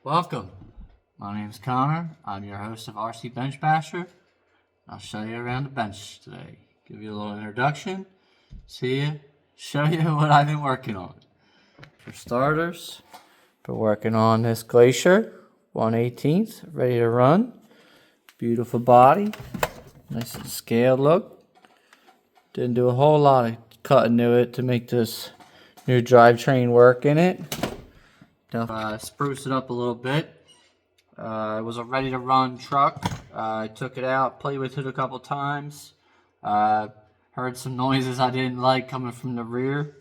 Welcome. My name is Connor. I'm your host of RcBenchBasher. I'll show you around the bench today. Give you a little introduction, show you what I've been working on. For starters, been working on this Glacier 1/18, ready to run. Beautiful body, nice and scaled look. Didn't do a whole lot of cutting to it to make this new drivetrain work in it. Spruce it up a little bit. It was a ready to run truck. I took it out, played with it a couple times. Heard some noises I didn't like coming from the rear.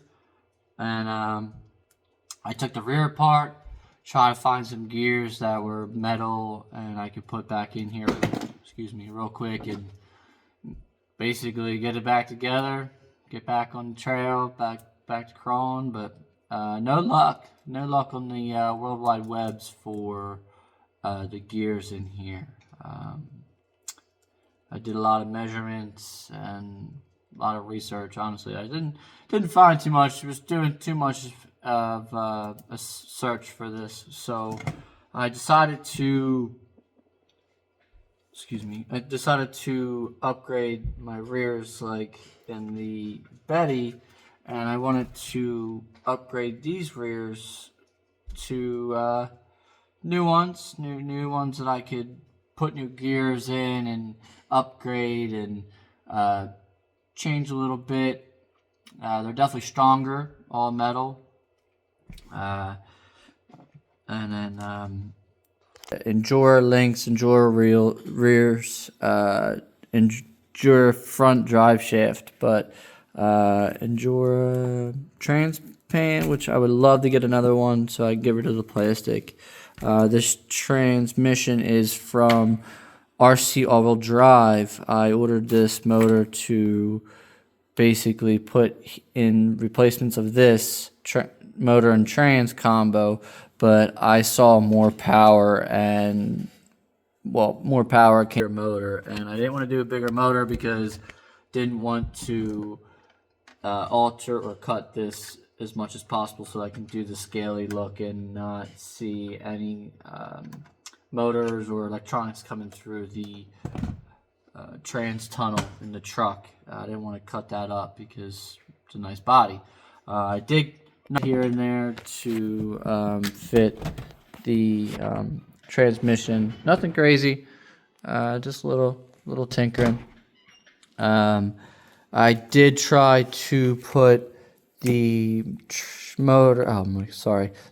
And I took the rear apart, tried to find some gears that were metal and I could put back in here, real quick, and basically get it back together, get back on the trail, back to crawling, but no luck on the World Wide Webs for the gears in here. I did a lot of measurements and a lot of research. Honestly, I didn't find too much. I was doing too much of a search for this, so I decided to upgrade my rears, like in the Betty, and I wanted to upgrade these rears to new ones that I could put new gears in and upgrade and change a little bit. They're definitely stronger, all metal. And then Endure links, Endure rears, Endure front drive shaft, but Endure trans pan, which I would love to get another one so I can get rid of the plastic. This transmission is from RC All-Wheel Drive. I ordered this motor to basically put in replacements of this motor and trans combo, but I saw more power came motor, and I didn't want to do a bigger motor because didn't want to alter or cut this as much as possible so I can do the scaly look and not see any motors or electronics coming through the trans tunnel in the truck. I didn't want to cut that up because it's a nice body. I did here and there to fit the transmission. Nothing crazy, just a little tinkering. I did try to put the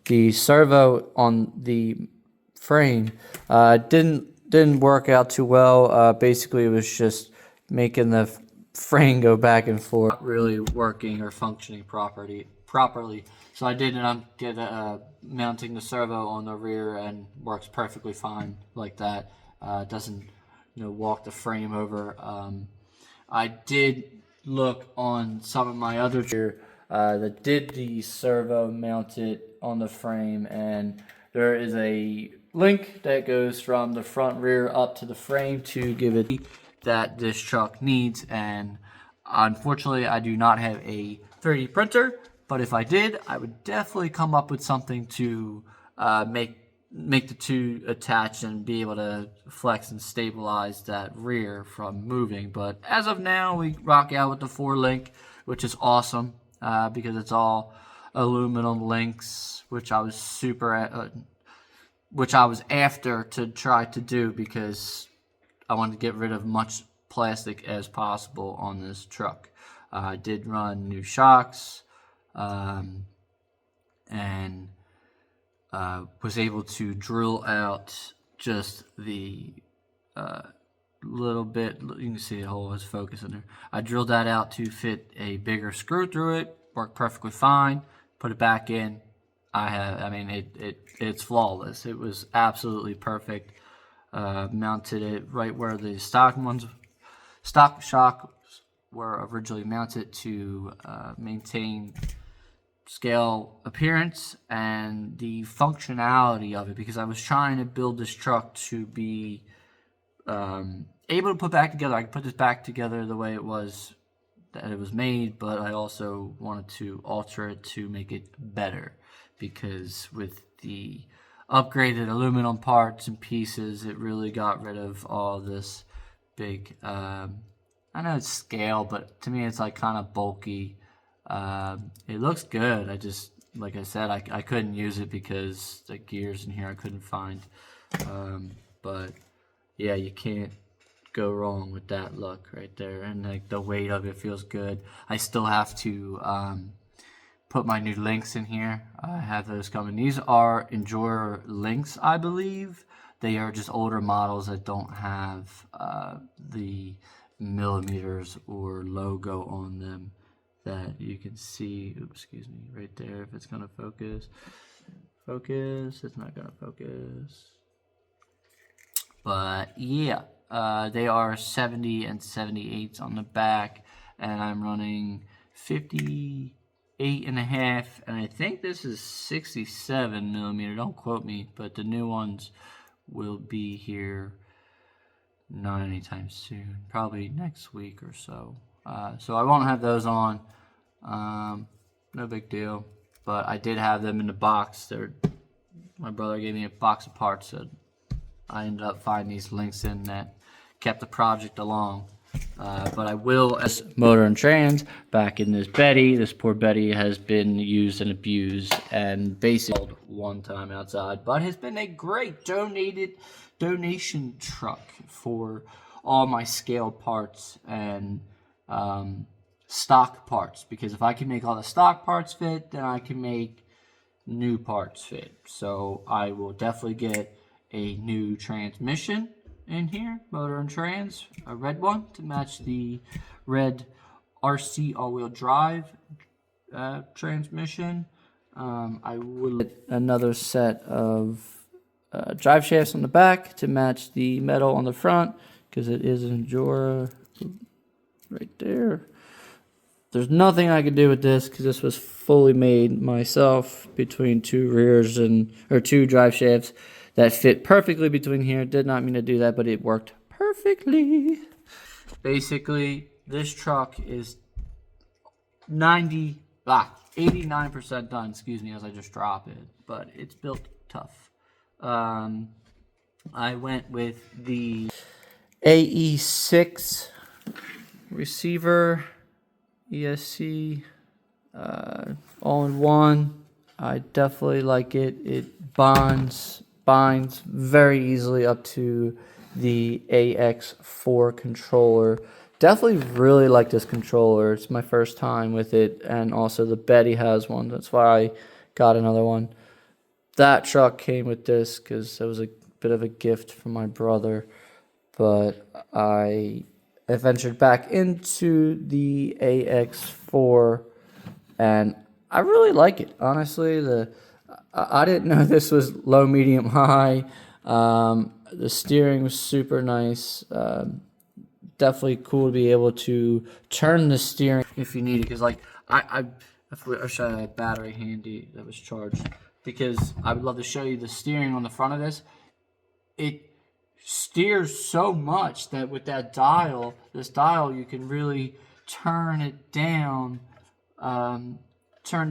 the servo on the frame. Didn't work out too well. Basically, it was just making the frame go back and forth, not really working or functioning properly. So I did mounting the servo on the rear, and works perfectly fine like that. Doesn't walk the frame over. I did look on some of my other that did the servo mounted on the frame, and there is a link that goes from the front rear up to the frame to give it that this truck needs. And unfortunately I do not have a 3D printer, but if I did, I would definitely come up with something to make the two attach and be able to flex and stabilize that rear from moving. But as of now, we rock out with the 4-link, which is awesome because it's all aluminum links, which I was after to try to do because I wanted to get rid of much plastic as possible on this truck. I did run new shocks and was able to drill out just the little bit. You can see the hole is focusing there. I drilled that out to fit a bigger screw through it. Worked perfectly fine. Put it back in. It's flawless. It was absolutely perfect. Mounted it right where the stock shocks were originally mounted to maintain scale appearance and the functionality of it, because I was trying to build this truck to be able to put back together. I could put this back together the way it was made, but I also wanted to alter it to make it better, because with the upgraded aluminum parts and pieces. It really got rid of all this big, I know it's scale, but to me it's like kind of bulky. It looks good. I just, like I said, I couldn't use it because the gears in here I couldn't find. But yeah, you can't go wrong with that look right there, and like the weight of it feels good. I still have to put my new links in here. I have those coming. These are Enjoyer links, I believe. They are just older models that don't have the millimeters or logo on them that you can see. Oops, excuse me, right there. If it's gonna focus, it's not gonna focus. But yeah, they are 70 and 78s on the back, and I'm running 58.5, and I think this is 67 millimeter. Don't quote me, but the new ones will be here not anytime soon, probably next week or so. So I won't have those on. No big deal, but I did have them in the box. My brother gave me a box of parts, so I ended up finding these links in that kept the project along. But I will, as motor and trans, back in this Betty. This poor Betty has been used and abused and basically one time outside, but has been a great donation truck for all my scale parts and stock parts. Because if I can make all the stock parts fit, then I can make new parts fit. So I will definitely get a new transmission in here, motor and trans, a red one to match the red RC all-wheel drive transmission. I will get another set of drive shafts on the back to match the metal on the front, because it is an Endura right there. There's nothing I could do with this because this was fully made myself between two rears or two drive shafts that fit perfectly between here. Did not mean to do that, but it worked perfectly. Basically, this truck is 89% done, excuse me, as I just drop it, but it's built tough. I went with the AE6 receiver, ESC, all-in-one. I definitely like it. It binds very easily up to the AX4 controller. Definitely really like this controller. It's my first time with it, and also the Betty has one. That's why I got another one. That truck came with this because it was a bit of a gift from my brother, but I ventured back into the AX4, and I really like it. Honestly, I didn't know this was low, medium, high. The steering was super nice. Definitely cool to be able to turn the steering if you need it. Because like I wish I had a battery handy that was charged, because I would love to show you the steering on the front of this. It steers so much that with that dial, this dial, you can really turn it down, turn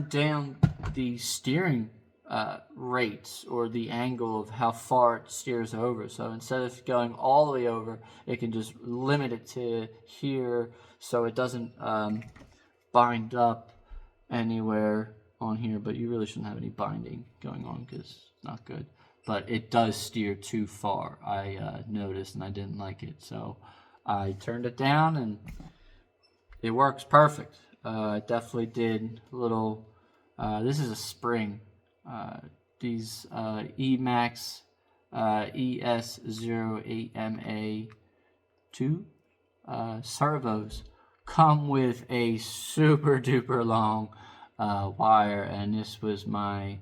down the steering rates or the angle of how far it steers over. So instead of going all the way over, it can just limit it to here, so it doesn't bind up anywhere on here. But you really shouldn't have any binding going on because it's not good. But it does steer too far, I noticed, and I didn't like it. So I turned it down, and it works perfect. I definitely did a little, this is a spring. These Emax ES08MA2 servos come with a super duper long wire, and this was my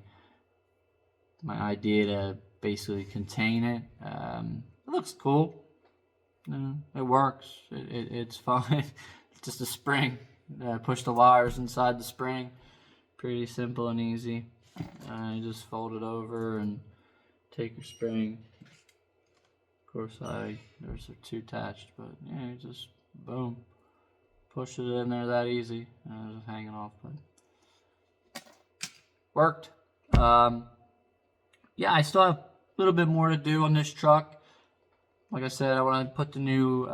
idea to basically contain it. It looks cool. It works. It's fine. It's just a spring. Push the wires inside the spring. Pretty simple and easy. You just fold it over and take your spring. Of course, there's two attached, but yeah, you just boom, push it in there that easy. Just hanging off, but worked. yeah, I still have a little bit more to do on this truck. Like I said, I want to put the new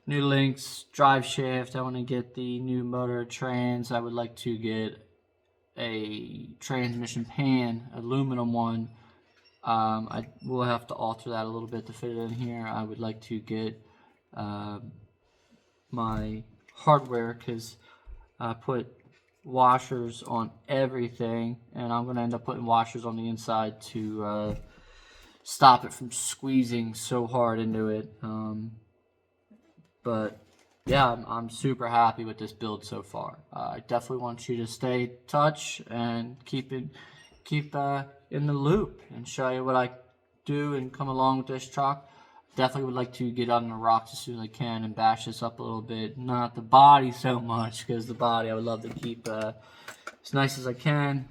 links, drive shaft. I want to get the new motor trans. I would like to get a transmission pan, aluminum one. I will have to alter that a little bit to fit it in here. I would like to get my hardware, because I put washers on everything, and I'm going to end up putting washers on the inside to stop it from squeezing so hard into it. But yeah, I'm super happy with this build so far. I definitely want you to stay in touch and keep in the loop and show you what I do and come along with this truck. Definitely would like to get on the rocks as soon as I can and bash this up a little bit. Not the body so much, because the body I would love to keep as nice as I can.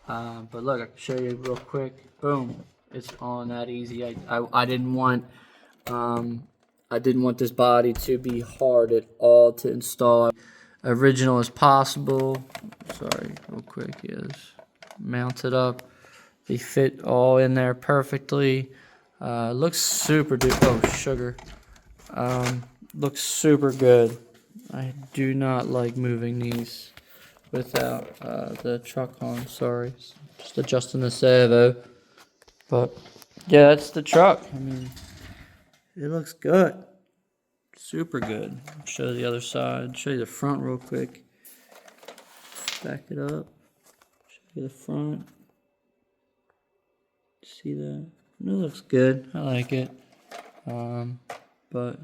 But look, I can show you real quick. Boom, it's on that easy. I didn't want this body to be hard at all to install. Original as possible. Sorry, real quick. Yes, mount it up. They fit all in there perfectly. Looks super sugar. Looks super good. I do not like moving these without the truck on. Sorry, just adjusting the servo. But yeah, that's the truck. I mean, it looks good. Super good. Show the other side. Show you the front real quick. Back it up. Show you the front. See that? It looks good. I like it. But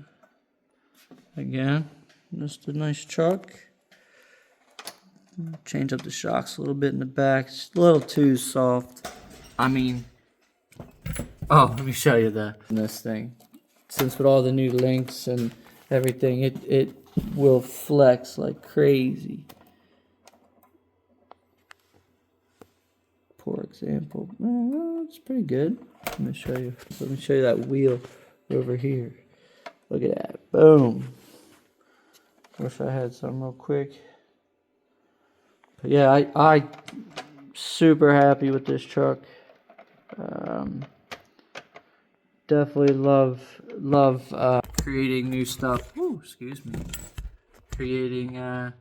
again, just a nice truck. Change up the shocks a little bit in the back. It's a little too soft. I mean, oh, let me show you this thing. Since with all the new links and everything, it will flex like crazy. For example, it's pretty good. Let me show you that wheel over here. Look at that. Boom. Wish I had some real quick. But yeah, I super happy with this truck. Definitely love creating new stuff. Ooh, excuse me. Creating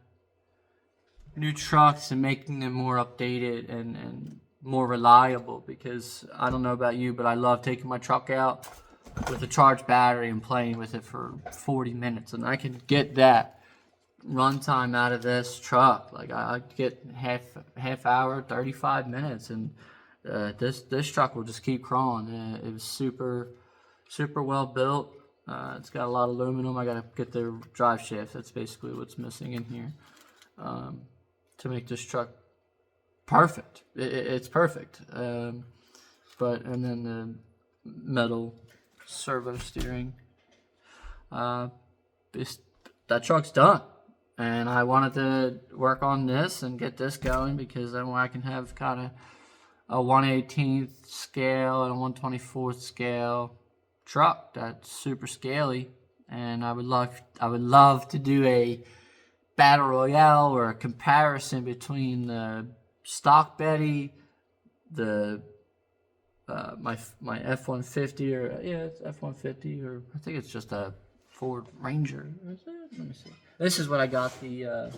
new trucks and making them more updated and more reliable, because I don't know about you, but I love taking my truck out with a charged battery and playing with it for 40 minutes, and I can get that runtime out of this truck. Like I get half hour, 35 minutes, and this truck will just keep crawling. It was super well built. It's got a lot of aluminum. I gotta get the drive shaft. That's basically what's missing in here to make this truck perfect. It's perfect. And then the metal servo steering. That truck's done, and I wanted to work on this and get this going, because then I can have kind of a 1/18th scale and a 1/24th scale truck that's super scaly. And I would love to do a battle royale or a comparison between the stock Betty, the my F-150, or it's F-150, or I think it's just a Ford Ranger. Let me see. This is what I got the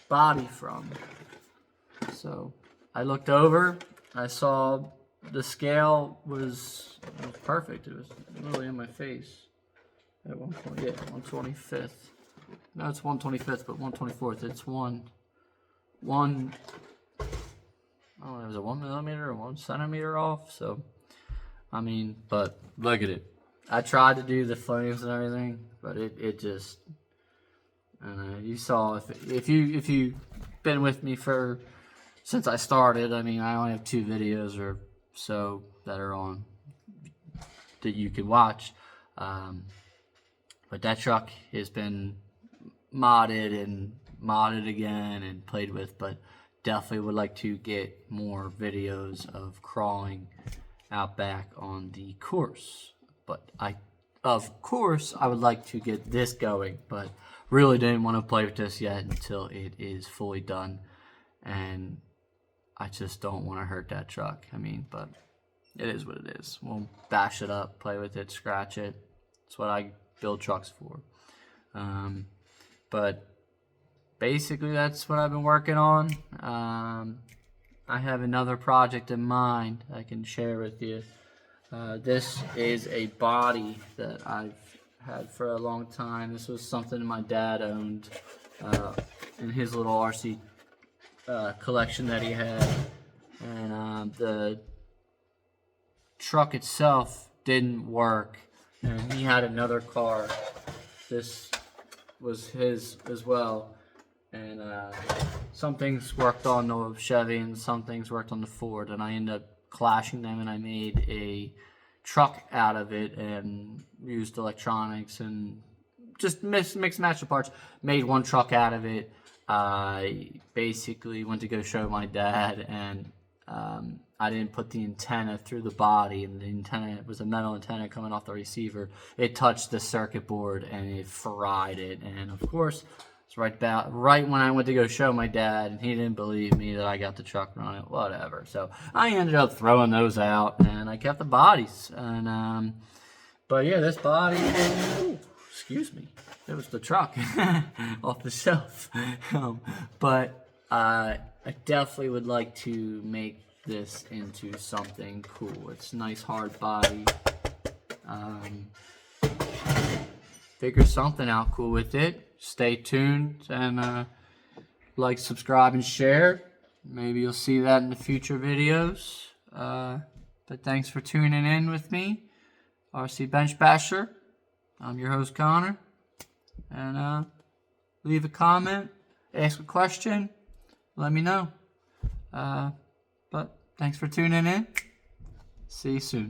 body from. So I looked over, I saw the scale was perfect. It was literally in my face at one point. Yeah, 125th. No, it's 125th, but 124th. It's one. Oh, it was a 1 millimeter or 1 centimeter off. So, I mean, but look at it. I tried to do the flames and everything, but it just. I don't know. You saw if you been with me since I started. I mean, I only have 2 videos or so that are on that you can watch. But that truck has been modded again and played with, but definitely would like to get more videos of crawling out back on the course. But of course I would like to get this going, but really didn't want to play with this yet until it is fully done, and I just don't want to hurt that truck. I mean, but it is what it is. We'll bash it up, play with it, scratch it. That's what I build trucks for. But basically, that's what I've been working on. I have another project in mind I can share with you. This is a body that I've had for a long time. This was something my dad owned in his little RC collection that he had. And the truck itself didn't work. And he had another car. This was his as well. And some things worked on the Chevy and some things worked on the Ford. And I ended up clashing them, and I made a truck out of it and used electronics and just mix and match the parts. Made one truck out of it. I basically went to go show my dad, and I didn't put the antenna through the body, and the antenna was a metal antenna coming off the receiver. It touched the circuit board and it fried it. And of course, it's right when I went to go show my dad, and he didn't believe me that I got the truck running, whatever. So I ended up throwing those out, and I kept the bodies. And but yeah, this body, excuse me, it was the truck off the shelf. But I definitely would like to make this into something cool. It's a nice hard body. Figure something out cool with it. Stay tuned and like, subscribe, and share. Maybe you'll see that in the future videos. But thanks for tuning in with me, RcBenchBasher. I'm your host, Connor. And leave a comment, ask a question, let me know. But thanks for tuning in. See you soon.